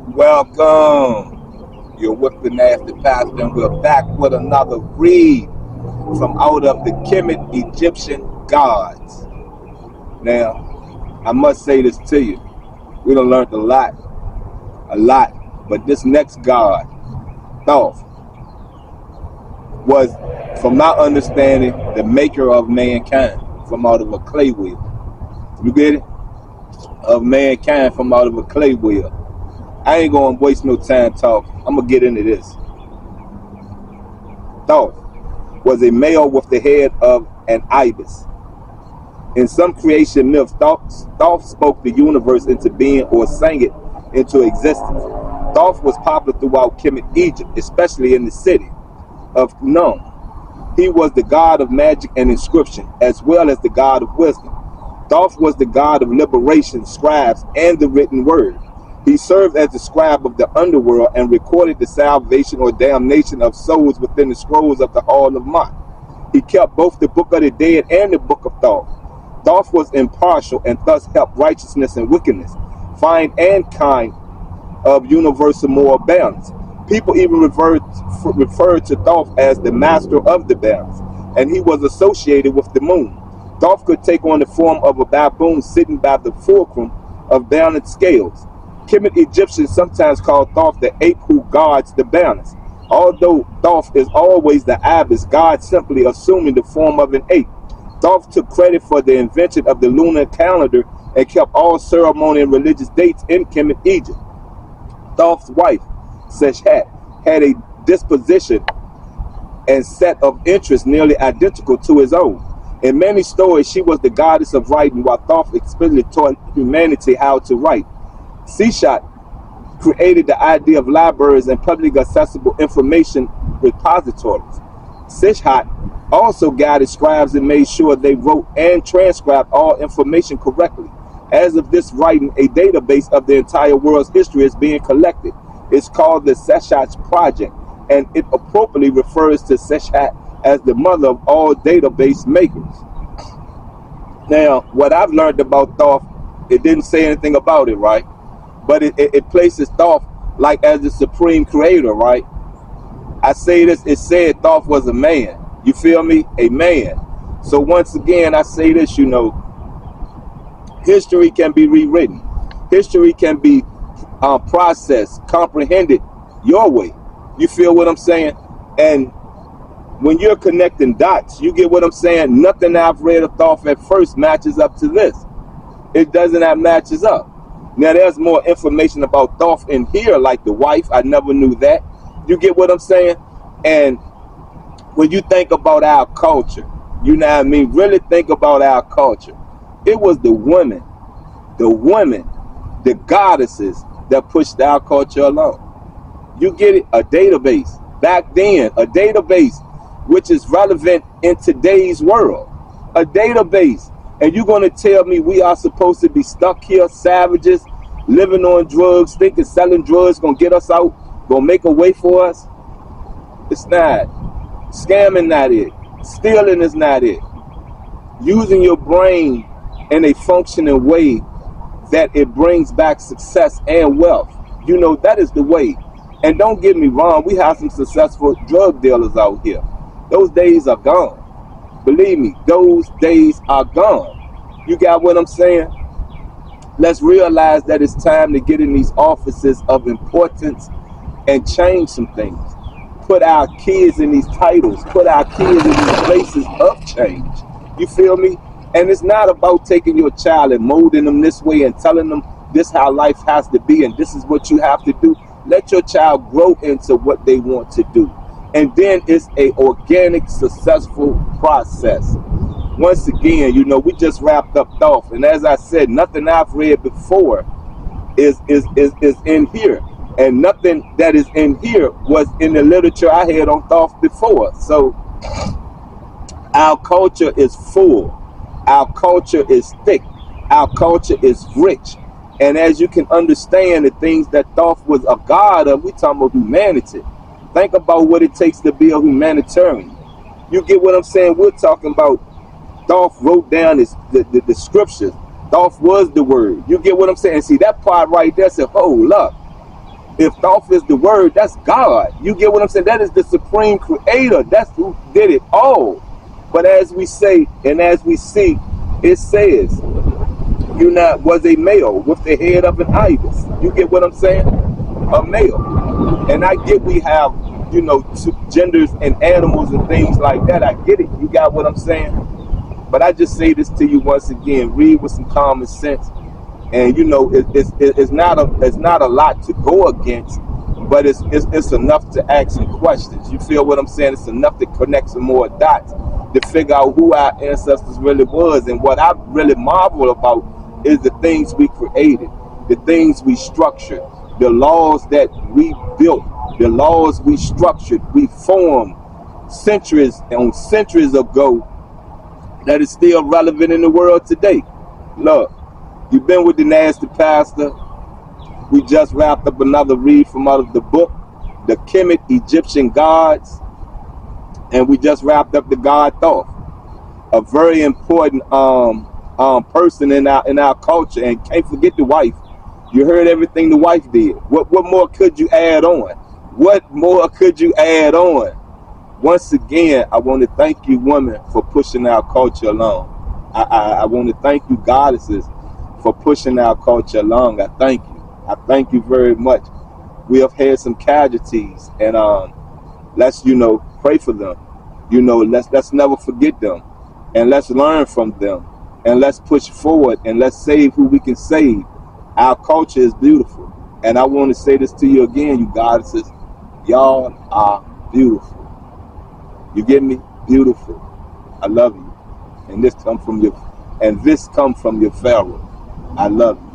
Welcome. You're with the Nasty Pastor, and we're back with another read from out of the Kemet Egyptian gods. Now, I must say this to you. We done learned a lot, but this next god, Thoth, was, from my understanding, the maker of mankind from out of a clay wheel. You get it? Of mankind from out of a clay wheel. I ain't gonna waste no time talking. I'm gonna get into this. Thoth was a male with the head of an ibis. In some creation myths, Thoth spoke the universe into being or sang it into existence. Thoth was popular throughout Kemet, Egypt, especially in the city of Num. He was the god of magic and inscription, as well as the god of wisdom. Thoth was the god of liberation, scribes, and the written word. He served as the scribe of the underworld and recorded the salvation or damnation of souls within the scrolls of the Hall of Mot. He kept both the Book of the Dead and the Book of Thoth. Thoth was impartial and thus helped righteousness and wickedness find and kind of universal moral balance. People even referred to Thoth as the master of the balance, and he was associated with the moon. Thoth could take on the form of a baboon sitting by the fulcrum of balanced scales. Kemet Egyptians sometimes called Thoth the ape who guards the balance. Although Thoth is always the ibis, God simply assuming the form of an ape. Thoth took credit for the invention of the lunar calendar and kept all ceremony and religious dates in Kemet, Egypt. Thoth's wife, Seshat, had a disposition and set of interests nearly identical to his own. In many stories, she was the goddess of writing, while Thoth explicitly taught humanity how to write. Seshat created the idea of libraries and publicly accessible information repositories. Seshat also guided scribes and made sure they wrote and transcribed all information correctly. As of this writing, a database of the entire world's history is being collected. It's called the Thoth-Seshat Project, and it appropriately refers to Seshat as the mother of all database makers. Now, what I've learned about Thoth, it didn't say anything about it, right? But it places Thoth like as the supreme creator, right? I say this, it said Thoth was a man. You feel me? A man. So once again, I say this, history can be rewritten. History can be processed, comprehended your way. You feel what I'm saying? And when you're connecting dots, you get what I'm saying? Nothing I've read of Thoth at first matches up to this. It doesn't have matches up. Now, there's more information about Thoth in here, like the wife. I never knew that. You get what I'm saying? And when you think about our culture, you know what I mean? Really think about our culture. It was the women, the goddesses that pushed our culture along. You get it? A database. Back then, a database which is relevant in today's world. A database. And you're going to tell me we are supposed to be stuck here, savages, living on drugs, thinking selling drugs going to get us out, going to make a way for us? It's not. Scamming not it. Stealing is not it. Using your brain in a functioning way that it brings back success and wealth. That is the way. And don't get me wrong, we have some successful drug dealers out here. Those days are gone. Believe me, those days are gone. You got what I'm saying? Let's realize that it's time to get in these offices of importance and change some things. Put our kids in these titles. Put our kids in these places of change. You feel me? And it's not about taking your child and molding them this way and telling them this how life has to be and this is what you have to do. Let your child grow into what they want to do. And then it's a organic, successful process. Once again, we just wrapped up Thoth. And as I said, nothing I've read before is in here. And nothing that is in here was in the literature I had on Thoth before. So our culture is full. Our culture is thick. Our culture is rich. And as you can understand, the things that Thoth was a god of, we talking about humanity. Think about what it takes to be a humanitarian. You get what I'm saying? We're talking about Thoth wrote down the scriptures. Thoth was the word. You get what I'm saying? See, that part right there said, hold up. If Thoth is the word, that's God. You get what I'm saying? That is the supreme creator. That's who did it all. But as we say and as we see, it says, Unat was a male with the head of an ibis. You get what I'm saying? A male. And I get we have, you know, genders and animals and things like that. I get it. You got what I'm saying? But I just say this to you once again. Read with some common sense. And you know, it's not a lot to go against, but it's enough to ask some questions. You feel what I'm saying? It's enough to connect some more dots to figure out who our ancestors really was. And what I really marvel about is the things we created, the things we structured, the laws that we built, the laws we structured, we formed centuries ago that is still relevant in the world today. Look. You've been with the Nasty Pastor. We just wrapped up another read from out of the book, The Kemet Egyptian Gods. And we just wrapped up the god Thoth, a very important person in our culture. And can't forget the wife. You heard everything the wife did. What more could you add on? What more could you add on? Once again, I want to thank you, women, for pushing our culture along. I want to thank you, goddesses, for pushing our culture along. I thank you. I thank you very much. We have had some casualties, and let's, you know, pray for them. You know, let's never forget them, and let's learn from them, and let's push forward, and let's save who we can save. Our culture is beautiful, and I want to say this to you again, you goddesses. Y'all are beautiful. You get me? Beautiful. I love you, and this come from your Pharaoh. I love you.